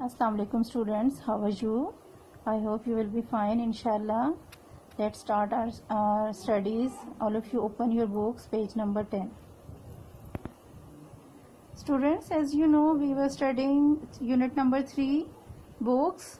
Assalamu alaikum students, how are you? I hope you will be fine inshallah. Let's start our studies. All of you open your books, page number 10. Students, as you know, we were studying unit number 3 books.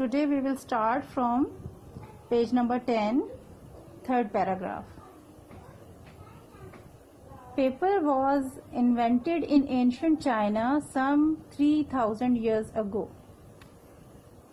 Today we will start from page number 10, third paragraph. Paper was invented in ancient China some 3000 years ago.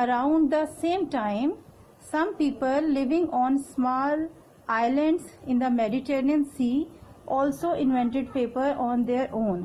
Around the same time, some people living on small islands in the Mediterranean Sea also invented paper on their own.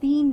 3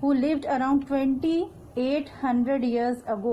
who lived around 2800 years ago,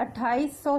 2800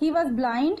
He was blind,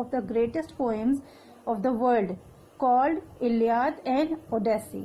of the greatest poems of the world called Iliad and Odyssey.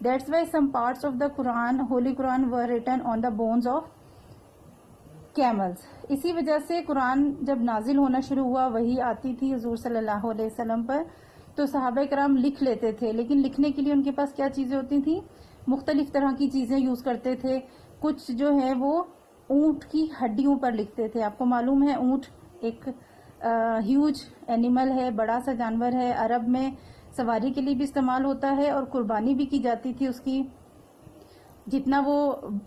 That's why some parts of the Quran, Holy Quran, were written on the bones of camels. اسی وجہ سے قرآن جب نازل ہونا شروع ہوا وہی آتی تھی حضور صلی اللہ علیہ وسلم پر تو صحابہ کرام لکھ لیتے تھے, لیکن لکھنے کے لیے ان کے پاس کیا چیزیں ہوتی تھیں, مختلف طرح کی چیزیں یوز کرتے تھے. کچھ جو ہے وہ اونٹ کی ہڈیوں پر لکھتے تھے. آپ کو معلوم ہے اونٹ ایک ہیوج اینیمل ہے, بڑا سا جانور ہے, عرب میں سواری کے لیے بھی استعمال ہوتا ہے اور قربانی بھی کی جاتی تھی اس کی. جتنا وہ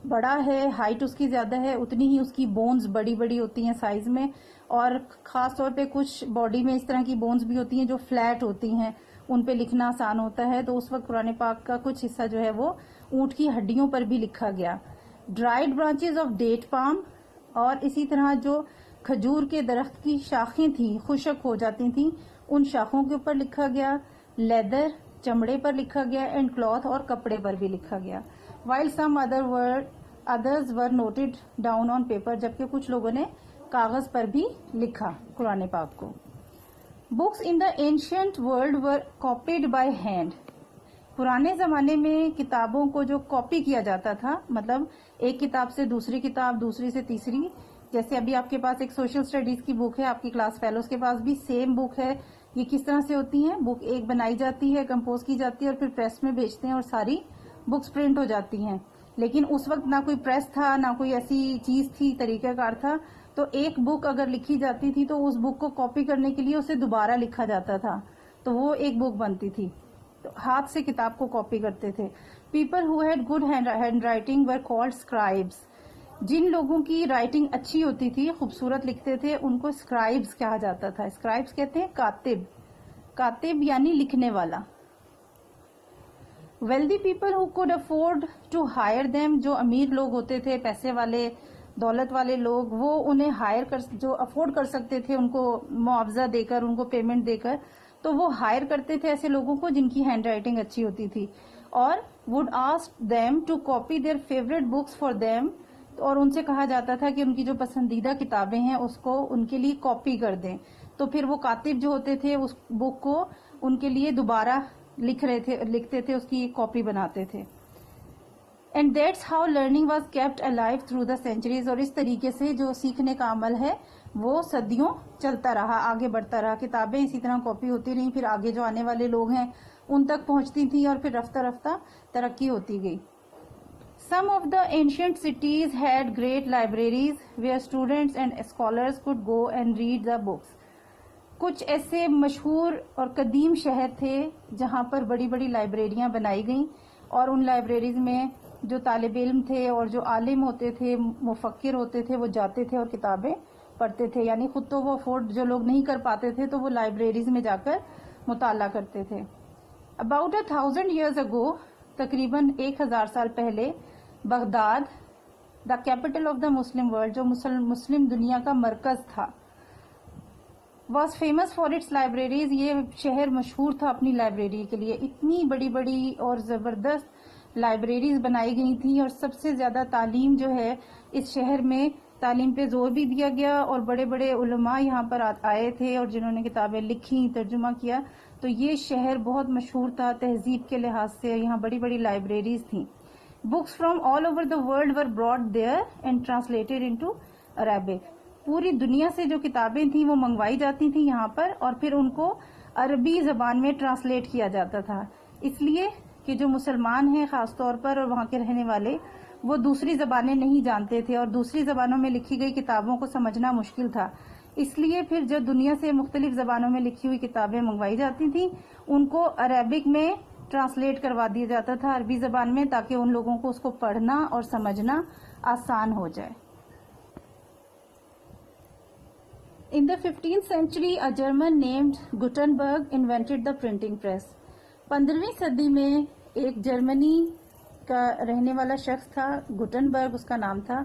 بڑا ہے, ہائٹ اس کی زیادہ ہے, اتنی ہی اس کی بونز بڑی بڑی ہوتی ہیں سائز میں, اور خاص طور پہ کچھ باڈی میں اس طرح کی بونز بھی ہوتی ہیں جو فلیٹ ہوتی ہیں, ان پہ لکھنا آسان ہوتا ہے. تو اس وقت قرآن پاک کا کچھ حصہ جو ہے وہ اونٹ کی ہڈیوں پر بھی لکھا گیا. Dried branches of date palm, اور اسی طرح جو کھجور کے درخت کی شاخیں تھیں خشک ہو جاتی تھیں ان شاخوں کے اوپر لکھا گیا. لیدر, چمڑے پر لکھا گیا. اینڈ کلاتھ, اور کپڑے پر بھی لکھا گیا. while some others were noted down on paper, جبکہ کچھ لوگوں نے کاغذ پر بھی لکھا قرآن پاک کو. books in the ancient world were copied by hand. پرانے زمانے میں کتابوں کو جو کاپی کیا جاتا تھا, مطلب ایک کتاب سے دوسری کتاب, دوسری سے تیسری, جیسے ابھی آپ کے پاس ایک سوشل اسٹڈیز کی بک ہے, آپ کی کلاس فیلوز کے پاس بھی سیم بک ہے. یہ کس طرح سے ہوتی ہیں, بک ایک بنائی جاتی ہے, کمپوز کی جاتی ہے, اور پھر پریس میں بھیجتے ہیں اور ساری بکس پرنٹ ہو جاتی ہیں. لیکن اس وقت نہ کوئی پریس تھا, نہ کوئی ایسی چیز تھی, طریقہ کار تھا. تو ایک بک اگر لکھی جاتی تھی تو اس بک کو کاپی کرنے کے لیے اسے دوبارہ لکھا جاتا تھا, تو وہ ایک بک بنتی تھی. تو ہاتھ سے کتاب کو کاپی کرتے تھے. People who had good handwriting were called scribes. جن لوگوں کی رائٹنگ اچھی ہوتی تھی, خوبصورت لکھتے تھے, ان کو اسکرائبس کہا جاتا تھا. اسکرائبس کہتے ہیں کاتب, کاتب یعنی لکھنے والا. Wealthy people who could afford to hire them, جو امیر لوگ ہوتے تھے, پیسے والے, دولت والے لوگ, وہ انہیں ہائر کر, جو افورڈ کر سکتے تھے ان کو معاوضہ دے کر, ان کو پیمنٹ دے کر, تو وہ ہائر کرتے تھے ایسے لوگوں کو جن کی ہینڈ رائٹنگ اچھی ہوتی تھی. اور would ask them to copy their favourite books for them, اور ان سے کہا جاتا تھا کہ ان کی جو پسندیدہ کتابیں ہیں اس کو ان کے لیے کاپی کر دیں. تو پھر وہ کاتب جو ہوتے تھے اس بک کو ان کے لیے دوبارہ لکھتے تھے, اس کی کاپی بناتے تھے. And that's how learning was kept alive through the centuries. اور اس طریقے سے جو سیکھنے کا عمل ہے وہ صدیوں چلتا رہا, آگے بڑھتا رہا. کتابیں اسی طرح کاپی ہوتی رہیں, پھر آگے جو آنے والے لوگ ہیں ان تک پہنچتی تھیں, اور پھر رفتہ رفتہ ترقی ہوتی گئی. Some of the ancient cities had great libraries where students and scholars could go and read the books. کچھ ایسے مشہور اور قدیم شہر تھے جہاں پر بڑی بڑی لائبریریاں بنائی گئیں, اور ان لائبریریز میں جو طالب علم تھے اور جو عالم ہوتے تھے, مفکر ہوتے تھے, وہ جاتے تھے اور کتابیں پڑھتے تھے. یعنی خود تو وہ افورڈ جو لوگ نہیں کر پاتے تھے تو وہ لائبریریز میں جا کر مطالعہ کرتے تھے. About 1000 years ago, تقریباً 1000 سال پہلے, Baghdad, the capital of the Muslim world, جو مسلم دنیا کا مرکز تھا, was famous for its libraries. یہ شہر مشہور تھا اپنی لائبریری کے لیے. اتنی بڑی بڑی اور زبردست لائبریریز بنائی گئی تھیں, اور سب سے زیادہ تعلیم جو ہے اس شہر میں, تعلیم پہ زور بھی دیا گیا, اور بڑے بڑے علماء یہاں پر آئے تھے اور جنہوں نے کتابیں لکھی, ترجمہ کیا. تو یہ شہر بہت مشہور تھا تہذیب کے لحاظ سے, یہاں بڑی بڑی لائبریریز تھیں. Books from all over the world were brought there and translated into Arabic. پوری دنیا سے جو کتابیں تھیں وہ منگوائی جاتی تھیں یہاں پر, اور پھر ان کو عربی زبان میں ٹرانسلیٹ کیا جاتا تھا. اس لیے کہ جو مسلمان ہیں خاص طور پر اور وہاں کے رہنے والے, وہ دوسری زبانیں نہیں جانتے تھے, اور دوسری زبانوں میں لکھی گئی کتابوں کو سمجھنا مشکل تھا. اس لیے پھر جو دنیا سے مختلف زبانوں میں لکھی ہوئی کتابیں منگوائی جاتی تھیں ان کو عربک میں ٹرانسلیٹ کروا دیا جاتا تھا, عربی زبان میں, تاکہ ان لوگوں کو اس کو پڑھنا اور سمجھنا آسان ہو جائے. In the 15th century, a German named Gutenberg invented the printing press. 15ویں صدی میں ایک جرمنی کا رہنے والا شخص تھا, گٹنبرگ اس کا نام تھا.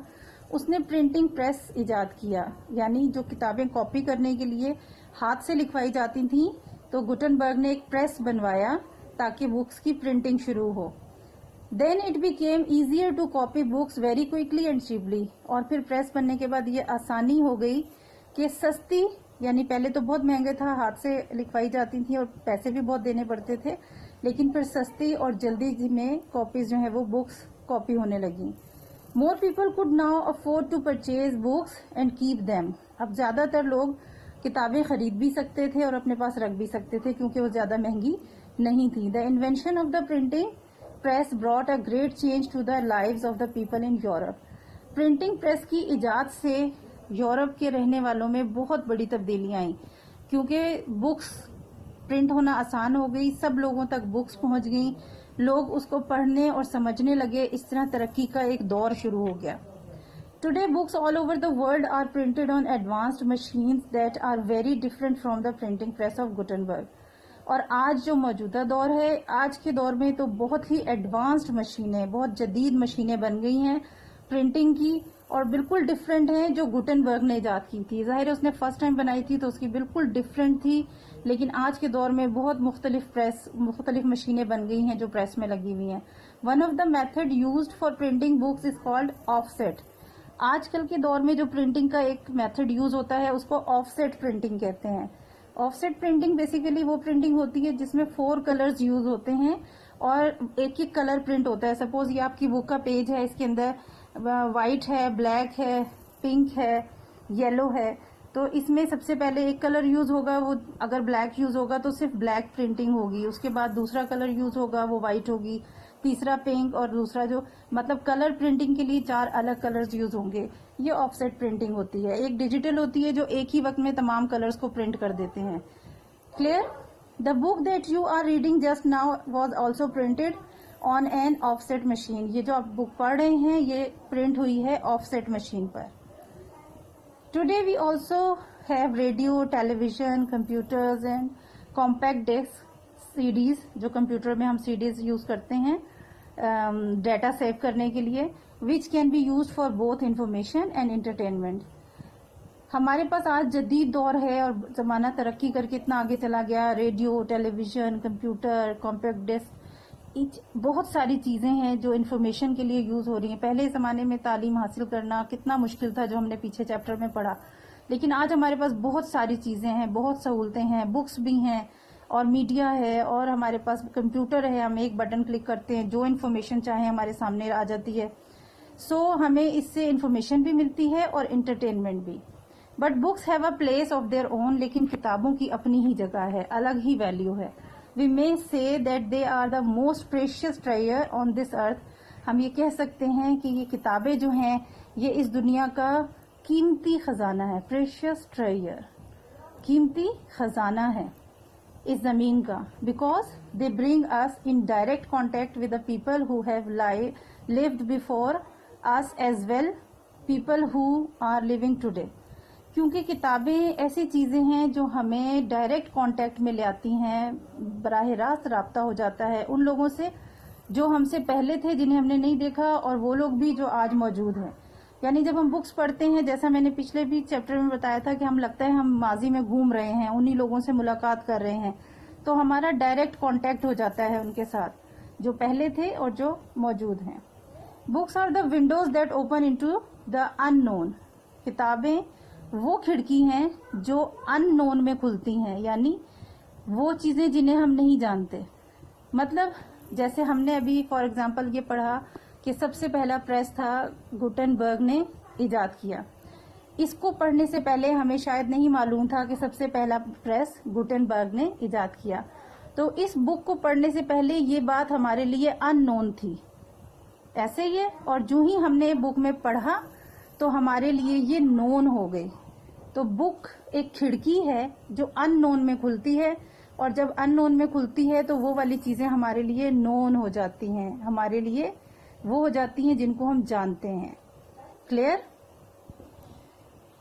اس نے پرنٹنگ پریس ایجاد کیا, یعنی جو کتابیں کاپی کرنے کے لیے ہاتھ سے لکھوائی جاتی تھیں, تو گٹنبرگ نے ایک پریس بنوایا تاکہ بکس کی پرنٹنگ شروع ہو. Then it became easier to copy books very quickly and cheaply. اور پھر پریس بننے کے بعد یہ آسانی ہو گئی کہ سستی, یعنی پہلے تو بہت مہنگے تھا, ہاتھ سے لکھوائی جاتی تھی اور پیسے بھی بہت دینے پڑتے تھے, لیکن پھر سستی اور جلدی میں کاپیز جو ہیں وہ بکس کاپی ہونے لگیں. More people could now afford to purchase books and keep them. اب زیادہ تر لوگ کتابیں خرید بھی سکتے تھے اور اپنے پاس رکھ بھی سکتے تھے کیونکہ وہ زیادہ مہنگی نہیں تھی. The invention of the printing press brought a great change to the lives of the people in Europe. Printing press کی ایجاد سے یورپ کے رہنے والوں میں بہت بڑی تبدیلیاں آئیں کیونکہ بکس پرنٹ ہونا آسان ہو گئی, سب لوگوں تک بکس پہنچ گئیں, لوگ اس کو پڑھنے اور سمجھنے لگے, اس طرح ترقی کا ایک دور شروع ہو گیا. Today books all over the world are printed on advanced machines that are very different from the printing press of Gutenberg. اور آج جو موجودہ دور ہے, آج کے دور میں تو بہت ہی ایڈوانسڈ مشینیں, بہت جدید مشینیں بن گئی ہیں پرنٹنگ کی اور بالکل ڈفرینٹ ہیں جو گوٹنبرگ نے ایجاد کی تھی. ظاہر ہے اس نے فرسٹ ٹائم بنائی تھی تو اس کی بالکل ڈفرینٹ تھی, لیکن آج کے دور میں بہت مختلف مشینیں بن گئی ہیں جو پریس میں لگی ہوئی ہیں. One of the method used for printing books is called offset. آج کل کے دور میں جو پرنٹنگ کا ایک میتھڈ یوز ہوتا ہے اس کو آف سیٹ پرنٹنگ کہتے ہیں. آف سیٹ پرنٹنگ بیسیکلی وہ پرنٹنگ ہوتی ہے جس میں 4 کلرز یوز ہوتے ہیں اور ایک ایک کلر پرنٹ ہوتا ہے. سپوز یہ آپ کی بک کا پیج ہے, اس کے اندر وائٹ ہے, بلیک ہے, پنک ہے, یلو ہے, تو اس میں سب سے پہلے ایک کلر یوز ہوگا, وہ اگر بلیک یوز ہوگا تو صرف بلیک پرنٹنگ ہوگی. اس کے بعد دوسرا کلر یوز ہوگا, وہ وائٹ ہوگی, تیسرا پنک, اور دوسرا جو مطلب کلر پرنٹنگ کے لیے 4 الگ کلرز یوز ہوں گے. یہ آف سیٹ پرنٹنگ ہوتی ہے. ایک ڈیجیٹل ہوتی ہے جو ایک ہی وقت میں تمام کلرز کو پرنٹ کر دیتے ہیں. Clear? The book that you are reading just now was also printed on an offset machine. یہ جو آپ بک پڑھ رہے ہیں یہ پرنٹ ہوئی ہے آف سیٹ مشین پر. Today we also have radio, television, computers and compact disc, CDs, جو کمپیوٹر میں ہم سی ڈیز یوز کرتے ہیں ڈیٹا سیو کرنے کے لیے, which can be used for both information and entertainment. ہمارے پاس آج جدید دور ہے اور زمانہ ترقی کر کے اتنا آگے چلا گیا. ریڈیو, ٹیلی ویژن, کمپیوٹر, کمپیکٹ ڈسک, بہت ساری چیزیں ہیں جو انفارمیشن کے لیے یوز ہو رہی ہیں. پہلے زمانے میں تعلیم حاصل کرنا کتنا مشکل تھا جو ہم نے پیچھے چیپٹر میں پڑھا, لیکن آج ہمارے پاس بہت ساری چیزیں ہیں, بہت سہولتیں ہیں, بکس بھی ہیں اور میڈیا ہے اور ہمارے پاس کمپیوٹر ہے. ہم ایک بٹن کلک کرتے ہیں, جو انفارمیشن چاہیں ہمارے سامنے آ جاتی ہے. سو ہمیں اس سے انفارمیشن بھی ملتی ہے اور انٹرٹینمنٹ بھی. But books have a place of their own. لیکن کتابوں کی اپنی ہی جگہ ہے, الگ ہی ویلیو ہے. We may say that they are the most precious treasure on this earth. ہم یہ کہہ سکتے ہیں کہ یہ کتابیں جو ہیں یہ اس دنیا کا قیمتی خزانہ ہے. پریشیس ٹریئر, قیمتی خزانہ ہے اس زمین کا. Because they bring us in direct contact with the people who have lived before us as well, people who are living today. کیونکہ کتابیں ایسی چیزیں ہیں جو ہمیں ڈائریکٹ کانٹیکٹ میں لے آتی ہیں, براہ راست رابطہ ہو جاتا ہے ان لوگوں سے جو ہم سے پہلے تھے, جنہیں ہم نے نہیں دیکھا, اور وہ لوگ بھی جو آج موجود ہیں. یعنی جب ہم بکس پڑھتے ہیں, جیسا میں نے پچھلے بھی چیپٹر میں بتایا تھا کہ ہم لگتا ہے ہم ماضی میں گھوم رہے ہیں, انہی لوگوں سے ملاقات کر رہے ہیں, تو ہمارا ڈائریکٹ کانٹیکٹ ہو جاتا ہے ان کے ساتھ جو پہلے تھے اور جو موجود ہیں. Books are the windows that open into the unknown. کتابیں وہ کھڑکی ہیں جو ان نون میں کھلتی ہیں, یعنی وہ چیزیں جنہیں ہم نہیں جانتے. مطلب جیسے ہم نے ابھی فار ایگزامپل یہ پڑھا کہ سب سے پہلا پریس تھا گوٹنبرگ نے ایجاد کیا. اس کو پڑھنے سے پہلے ہمیں شاید نہیں معلوم تھا کہ سب سے پہلا پریس گوٹنبرگ نے ایجاد کیا. تو اس بک کو پڑھنے سے پہلے یہ بات ہمارے لیے ان نون تھی. ایسے ہی ہے, اور جو ہی ہم نے بک میں پڑھا تو ہمارے لیے یہ نون ہو گئی. تو بک ایک کھڑکی ہے جو ان نون میں کھلتی ہے, اور جب ان نون میں کھلتی ہے تو وہ والی چیزیں ہمارے لیے نون ہو جاتی ہیں, ہمارے لیے وہ ہو جاتی ہیں جن کو ہم جانتے ہیں. Clear?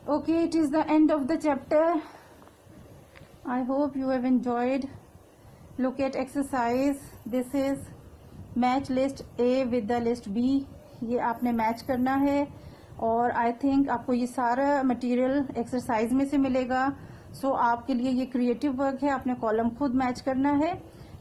Okay, it is the and of the chapter. I hope you have enjoyed. Look at exercise. This is match list A with the list B. یہ آپ نے میچ کرنا ہے, اور آئی تھنک آپ کو یہ سارا مٹیریل ایکسرسائز میں سے ملے گا. سو آپ کے لیے یہ کریٹو ورک ہے, آپ نے کالم خود میچ کرنا ہے.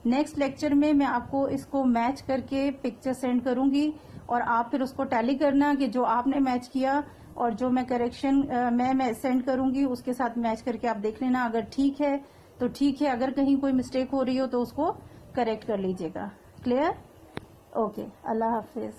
نیکسٹ لیکچر میں آپ کو اس کو میچ کر کے پکچر سینڈ کروں گی, اور آپ پھر اس کو ٹیلی کرنا کہ جو آپ نے میچ کیا اور جو میں کریکشن میں سینڈ کروں گی اس کے ساتھ میچ کر کے آپ دیکھ لینا. اگر ٹھیک ہے تو ٹھیک ہے, اگر کہیں کوئی مسٹیک ہو رہی ہو تو اس کو کریکٹ کر لیجیے گا. کلیئر؟ اوکے, اللہ حافظ.